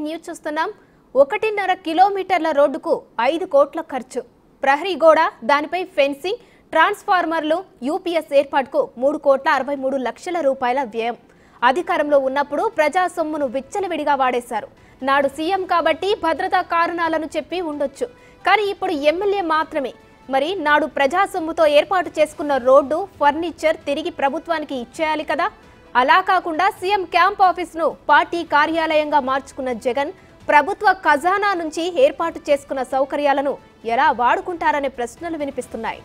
News చూస్తున్నాం. 1.5 కిలోమీటర్ల రోడ్డుకు 5 కోట్ల ఖర్చు. ప్రహరీ గోడ, దానిపై ఫెన్సింగ్, ట్రాన్స్ఫార్మర్లు, యూపీఎస్ ఏర్పాటుకు 3,63 లక్షల రూపాయల వ్యయం. అధికారంలో ఉన్నప్పుడు ప్రజా సొమ్మును విచ్చలవిడిగా వాడేశారు. నాడు సీఎం కాబట్టి భద్రతా కారణాలను చెప్పి ఉండొచ్చు. కానీ ఇప్పుడు ఎమ్మెల్యే మాత్రమే. మరి నాడు ప్రజా సొమ్ముతో ఏర్పాటు చేసుకున్న రోడ్డు, ఫర్నిచర్ తిరిగి ప్రభుత్వానికి ఇచ్చేయాలి కదా. అలా కాకుండా సీఎం క్యాంప్ ఆఫీస్ను పార్టీ కార్యాలయంగా మార్చుకున్న జగన్ ప్రభుత్వ ఖజానా నుంచి ఏర్పాటు చేసుకున్న సౌకర్యాలను ఎలా వాడుకుంటారనే ప్రశ్నలు వినిపిస్తున్నాయి.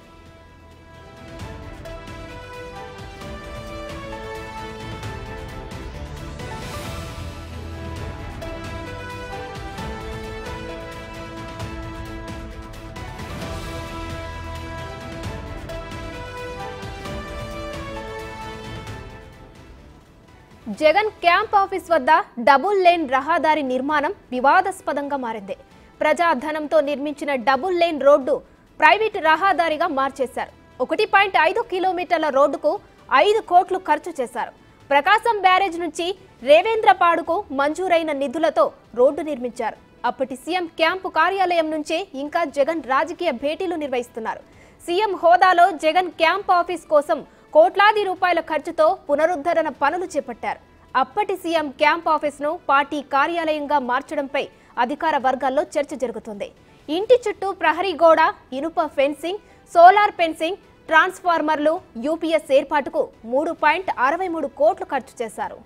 జగన్ క్యాంప్ ఆఫీస్ వద్ద డబుల్ లేన్ రహదారి నిర్మాణం వివాదాస్పదంగా మారింది. ప్రజాధనంతో నిర్మించిన డబుల్ లేన్ రోడ్డు ప్రైవేట్ రహదారిగా మార్చేశారు. 1.5 కిలోమీటర్ల రోడ్డుకు 5 కోట్లు ఖర్చు చేశారు. ప్రకాశం బ్యారేజ్ నుంచి రేవేంద్రపాడుకు మంజూరైన నిధులతో రోడ్డు నిర్మించారు. అప్పటి సీఎం క్యాంపు కార్యాలయం నుంచే ఇంకా జగన్ రాజకీయ భేటీలు నిర్వహిస్తున్నారు. సీఎం హోదాలో జగన్ క్యాంప్ ఆఫీస్ కోసం కోట్లాది రూపాయల ఖర్చుతో పునరుద్ధరణ పనులు చేపట్టారు. అప్పటి సీఎం క్యాంప్ ఆఫీస్ను పార్టీ కార్యాలయంగా మార్చడంపై అధికార వర్గాల్లో చర్చ జరుగుతుంది. ఇంటి చుట్టూ ప్రహరీ గోడ, ఇనుప ఫెన్సింగ్, సోలార్ ఫెన్సింగ్, ట్రాన్స్ఫార్మర్లు, యూపీఎస్ ఏర్పాటుకు 3.63 కోట్లు ఖర్చు చేశారు.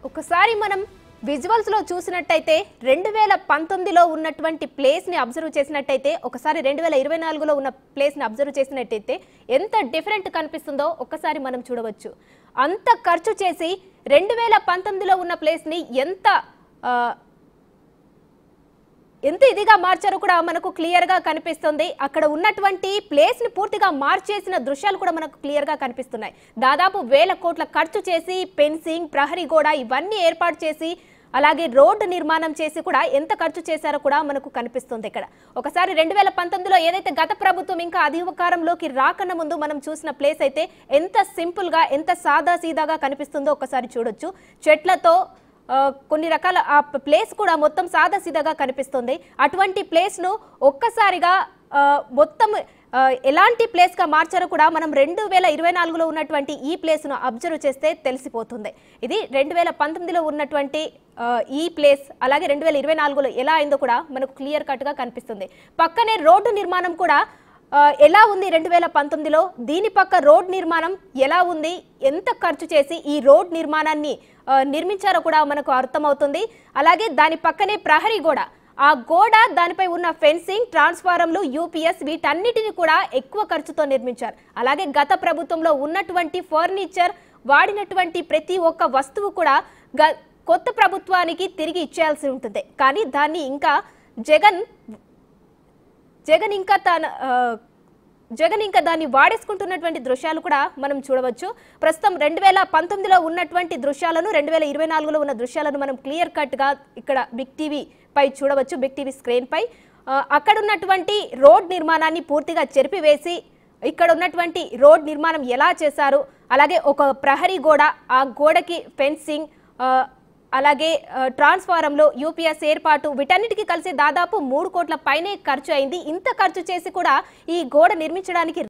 ఒకసారి మనం విజువల్స్ లో చూసినట్టయితే 2019లో ఉన్నటువంటి ప్లేస్ ని అబ్జర్వ్ చేసినట్టయితే, ఒకసారి 2024లో ఉన్న ప్లేస్ ని అబ్జర్వ్ చేసినట్టయితే ఎంత డిఫరెంట్ కనిపిస్తుందో ఒక్కసారి మనం చూడవచ్చు. అంత ఖర్చు చేసి 2019లో ఉన్న ప్లేస్ ని ఎంత ఇదిగా మార్చారో కూడా మనకు క్లియర్ గా కనిపిస్తుంది. అక్కడ ఉన్నటువంటి ప్లేస్ ని పూర్తిగా మార్చేసిన దృశ్యాలు కూడా మనకు క్లియర్ గా కనిపిస్తున్నాయి. దాదాపు 1000 కోట్ల ఖర్చు చేసి ఫెన్సింగ్, ప్రహరీ గోడ ఇవన్నీ ఏర్పాటు చేసి, అలాగే రోడ్డు నిర్మాణం చేసి కూడా ఎంత ఖర్చు చేశారో కూడా మనకు కనిపిస్తుంది. ఇక్కడ ఒకసారి 2019లో ఏదైతే గత ప్రభుత్వం ఇంకా అధికారంలోకి రాకన్నా ముందు మనం చూసిన ప్లేస్ అయితే ఎంత సింపుల్ గా, ఎంత సాదా సీదాగా కనిపిస్తుందో ఒకసారి చూడొచ్చు. చెట్లతో కొన్ని రకాల ఆ ప్లేస్ కూడా మొత్తం సాదా సీదాగా కనిపిస్తుంది. అటువంటి ప్లేస్ను ఒక్కసారిగా మొత్తం ఎలాంటి ప్లేస్గా మార్చారో కూడా మనం 2024లో ఉన్నటువంటి ఈ ప్లేస్ను అబ్జర్వ్ చేస్తే తెలిసిపోతుంది. ఇది 2019లో ఉన్నటువంటి ఈ ప్లేస్, అలాగే 2024లో ఎలా అయిందో కూడా మనకు క్లియర్ కట్గా కనిపిస్తుంది. పక్కనే రోడ్డు నిర్మాణం కూడా ఎలా ఉంది 2019లో, దీని పక్క రోడ్ నిర్మాణం ఎలా ఉంది, ఎంత ఖర్చు చేసి ఈ రోడ్ నిర్మాణాన్ని నిర్మించారో కూడా మనకు అర్థమవుతుంది. అలాగే దాని పక్కనే ప్రహరీ గోడ, ఆ గోడ, దానిపై ఉన్న ఫెన్సింగ్, ట్రాన్స్ఫార్మర్లు, యూపీఎస్ వీటన్నిటిని కూడా ఎక్కువ ఖర్చుతో నిర్మించారు. అలాగే గత ప్రభుత్వంలో ఉన్నటువంటి ఫర్నిచర్, వాడినటువంటి ప్రతి ఒక్క వస్తువు కూడా కొత్త ప్రభుత్వానికి తిరిగి ఇచ్చేయాల్సి ఉంటుంది. కానీ దాన్ని ఇంకా జగన్ ఇంకా దాన్ని వాడేసుకుంటున్నటువంటి దృశ్యాలు కూడా మనం చూడవచ్చు. ప్రస్తుతం 2019లో ఉన్నటువంటి దృశ్యాలను, 2024లో ఉన్న దృశ్యాలను మనం క్లియర్ కట్ గా ఇక్కడ బిగ్ టీవీ పై చూడవచ్చు. బిగ్ టీవీ స్క్రీన్ పై అక్కడ ఉన్నటువంటి రోడ్ నిర్మాణాన్ని పూర్తిగా చెరిపివేసి ఇక్కడ ఉన్నటువంటి రోడ్ నిర్మాణం ఎలా చేశారు, అలాగే ఒక ప్రహరీ గోడ, ఆ గోడకి ఫెన్సింగ్, అలాగే ట్రాన్స్ఫార్మర్లు, యూపీఎస్ ఏర్పాటు వీటన్నిటికీ కలిసి దాదాపు 3 కోట్ల పైనే ఖర్చు అయింది. ఇంత ఖర్చు చేసి కూడా ఈ గోడ నిర్మించడానికి